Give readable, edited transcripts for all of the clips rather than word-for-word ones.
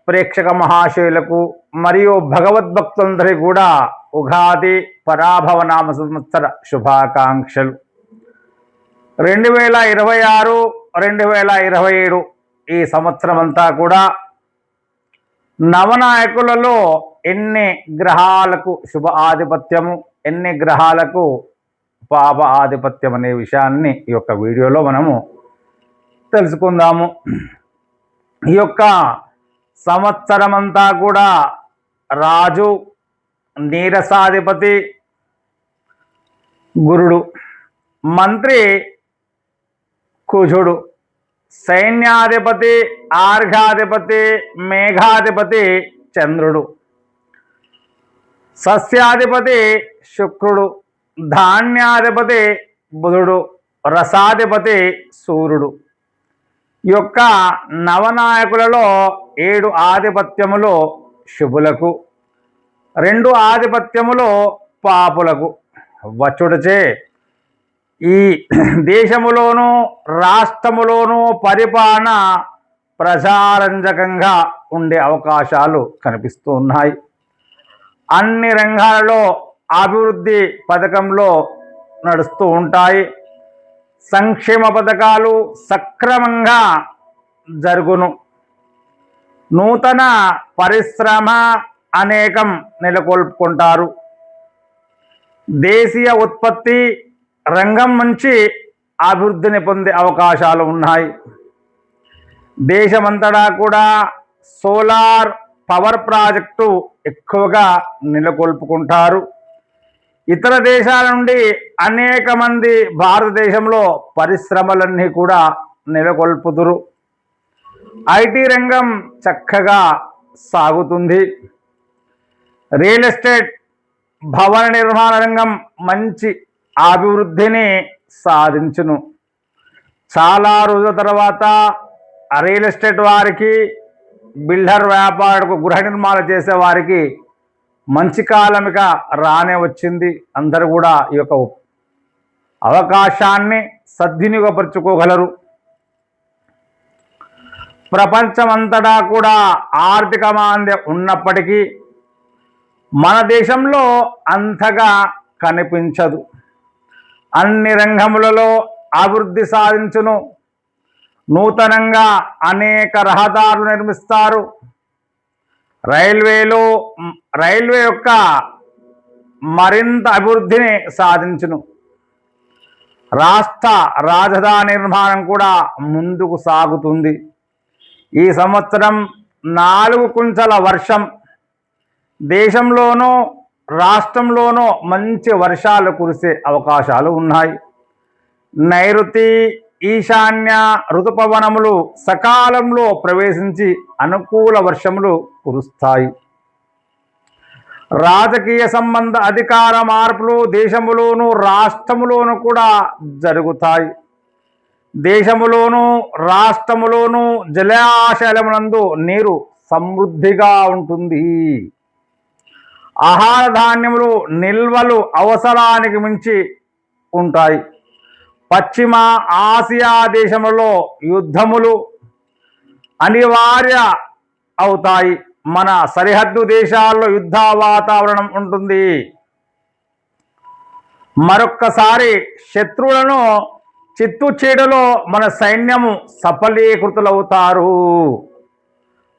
ప్రేక్షక మహాశయులకు మరియు భగవద్భక్తులందరికీ కూడా ఉగాది పరాభవ నామ సంవత్సర శుభాకాంక్షలు. 2026 2027 ఈ సంవత్సరం అంతా కూడా నవనాయకులలో ఎన్ని గ్రహాలకు శుభ ఆధిపత్యము, ఎన్ని గ్రహాలకు పాప ఆధిపత్యం అనే విషయాన్ని ఈ యొక్క వీడియోలో మనము తెలుసుకుందాము. ఈ యొక్క సంవత్సరం అంతా కూడా రాజు, నీరసాధిపతి గురుడు, మంత్రి కుజుడు, సైన్యాధిపతి ఆర్ఘాధిపతి మేఘాధిపతి చంద్రుడు, సస్యాధిపతి శుక్రుడు, ధాన్యాధిపతి బుధుడు, రసాధిపతి సూర్యుడు. ఈ యొక్క నవనాయకులలో 7 ఆధిపత్యములు శుభులకు, 2 ఆధిపత్యములు పాపులకు వచ్చుటచే ఈ దేశములోనూ రాష్ట్రములోనూ పరిపాలన ప్రజారంజకంగా ఉండే అవకాశాలు కనిపిస్తూ ఉన్నాయి. అన్ని రంగాలలో అభివృద్ధి పథకంలో నడుస్తూ ఉంటాయి. సంక్షేమ పథకాలు సక్రమంగా జరుగును. నూతన పరిశ్రమ అనేకం నెలకొల్పుకుంటారు. దేశీయ ఉత్పత్తి రంగం నుంచి అభివృద్ధిని పొందే అవకాశాలు ఉన్నాయి. దేశమంతటా కూడా సోలార్ పవర్ ప్రాజెక్టు ఎక్కువగా నెలకొల్పుకుంటారు. ఇతర దేశాల నుండి అనేక మంది భారతదేశంలో పరిశ్రమలన్నీ కూడా నెలకొల్పుదురు. ఐటీ రంగం చక్కగా సాగుతుంది. రియల్ ఎస్టేట్, భవన నిర్మాణ రంగం మంచి అభివృద్ధిని సాధించును. చాలా రోజుల తర్వాత రియల్ ఎస్టేట్ వారికి, బిల్డర్ వ్యాపారులకు, గృహ నిర్మాణం చేసే వారికి మంచి కాలమిక రానే వచ్చింది. అందరూ కూడా ఈ యొక్క అవకాశాన్ని సద్వినియోగపరుచుకోగలరు. ప్రపంచమంతటా కూడా ఆర్థిక మాంద్యం ఉన్నప్పటికీ మన దేశంలో అంతగా కనిపించదు. అన్ని రంగములలో అభివృద్ధి సాధించును. నూతనంగా అనేక రహదారులు నిర్మిస్తారు. రైల్వే యొక్క మరింత అభివృద్ధిని సాధించును. రాష్ట్ర రాజధాని నిర్మాణం కూడా ముందుకు సాగుతుంది. ఈ సంవత్సరం 4 కుంచల వర్షం, దేశంలోనూ రాష్ట్రంలోనూ మంచి వర్షాలు కురిసే అవకాశాలు ఉన్నాయి. నైరుతి, ఈశాన్య ఋతుపవనములు సకాలంలో ప్రవేశించి అనుకూల వర్షములు కురుస్తాయి. రాజకీయ సంబంధ అధికార మార్పులు దేశములోను రాష్ట్రములోను కూడా జరుగుతాయి. దేశములోను రాష్ట్రములోను జలాశయమునందు నీరు సమృద్ధిగా ఉంటుంది. ఆహార ధాన్యములు నిల్వలు అవసరానికి మించి ఉంటాయి. పశ్చిమ ఆసియా దేశములలో యుద్ధములు అనివార్య అవుతాయి. మన సరిహద్దు దేశాల్లో యుద్ధ వాతావరణం ఉంటుంది. మరొక్కసారి శత్రువులను చిత్తుచేడులో మన సైన్యము సఫలీకృతులవుతారు.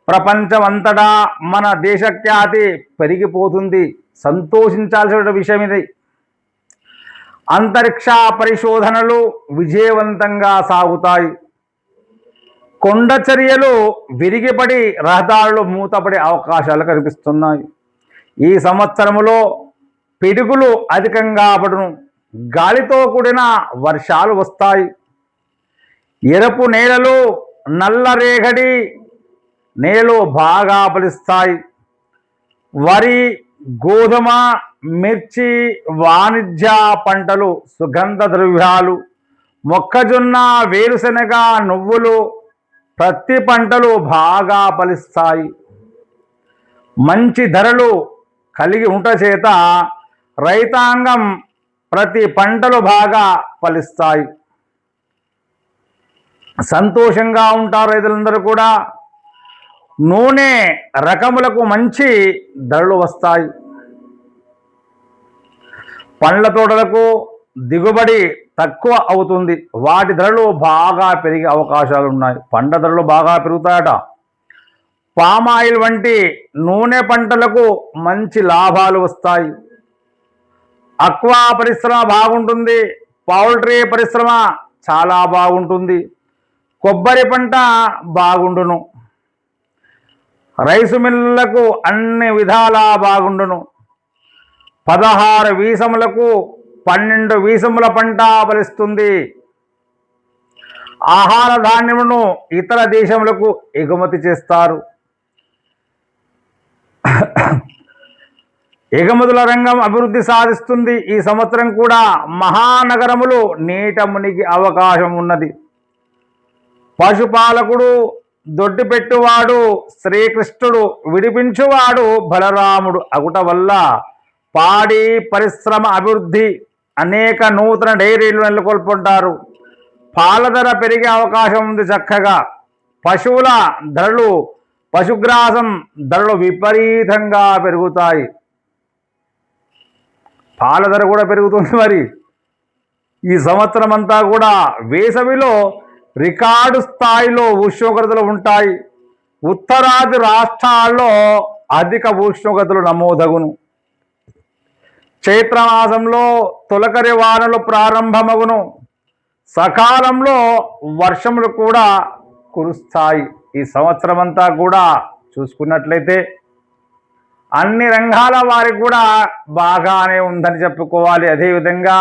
ప్రపంచమంతటా మన దేశఖ్యాతి పెరిగిపోతుంది. సంతోషించాల్సిన విషయం ఇది. అంతరిక్ష పరిశోధనలు విజయవంతంగా సాగుతాయి. కొండ చర్యలు విరిగిపడి రహదారులు మూతపడే అవకాశాలు కనిపిస్తున్నాయి. ఈ సంవత్సరములో పిడుగులు అధికంగా పడును. గాలితో కూడిన వర్షాలు వస్తాయి. ఎరుపు నేలలు, నల్లరేగడి నేలలు బాగా ఫలిస్తాయి. వరి, గోధుమ, మిర్చి, వాణిజ్య పంటలు, సుగంధ ద్రవ్యాలు, మొక్కజొన్న, వేరుశనగ, నువ్వులు, ప్రతి పంటలు బాగా ఫలిస్తాయి. మంచి ధరలు కలిగి ఉంట చేత రైతాంగం ప్రతి పంటలు బాగా ఫలిస్తాయి. సంతోషంగా ఉంటారు రైతులందరూ కూడా. నూనె రకములకు మంచి ధరలు వస్తాయి. పండ్ల తోటలకు దిగుబడి తక్కువ అవుతుంది, వాటి ధరలు బాగా పెరిగే అవకాశాలు ఉన్నాయి. పండ్ల ధరలు బాగా పెరుగుతాయట. పామాయిల్ వంటి నూనె పంటలకు మంచి లాభాలు వస్తాయి. అక్వా పరిశ్రమ బాగుంటుంది, పౌల్ట్రీ పరిశ్రమ చాలా బాగుంటుంది, కొబ్బరి పంట బాగుండును, రైసు మిల్లులకు అన్ని విధాలా బాగుండును. 16 వీసములకు 12 వీసముల పంట ఫలిస్తుంది. ఆహార ధాన్యమును ఇతర దేశములకు ఎగుమతి చేస్తారు. ఎగుమతుల రంగం అభివృద్ధి సాధిస్తుంది. ఈ సంవత్సరం కూడా మహానగరములు నీట మునిగి అవకాశం ఉన్నది. పశుపాలకుడు, దొడ్డిపెట్టువాడు శ్రీకృష్ణుడు, విడిపించువాడు బలరాముడు అగుట వల్ల పాడి పరిశ్రమ అభివృద్ధి, అనేక నూతన డైరీలు నెలకొల్పుంటారు. పాల ధర పెరిగే అవకాశం ఉంది. చక్కగా పశువుల ధరలు, పశుగ్రాసం ధరలు విపరీతంగా పెరుగుతాయి. పాల ధర కూడా పెరుగుతుంది. మరి ఈ సంవత్సరం అంతా కూడా వేసవిలో రికార్డు స్థాయిలో ఉష్ణోగ్రతలు ఉంటాయి. ఉత్తరాది రాష్ట్రాల్లో అధిక ఉష్ణోగ్రతలు నమోదగును. చైత్రమాసంలో తొలకరి వానలు ప్రారంభమగును. సకాలంలో వర్షములు కూడా కురుస్తాయి. ఈ సంవత్సరం అంతా కూడా చూసుకున్నట్లయితే అన్ని రంగాల వారికి కూడా బాగానే ఉందని చెప్పుకోవాలి. అదేవిధంగా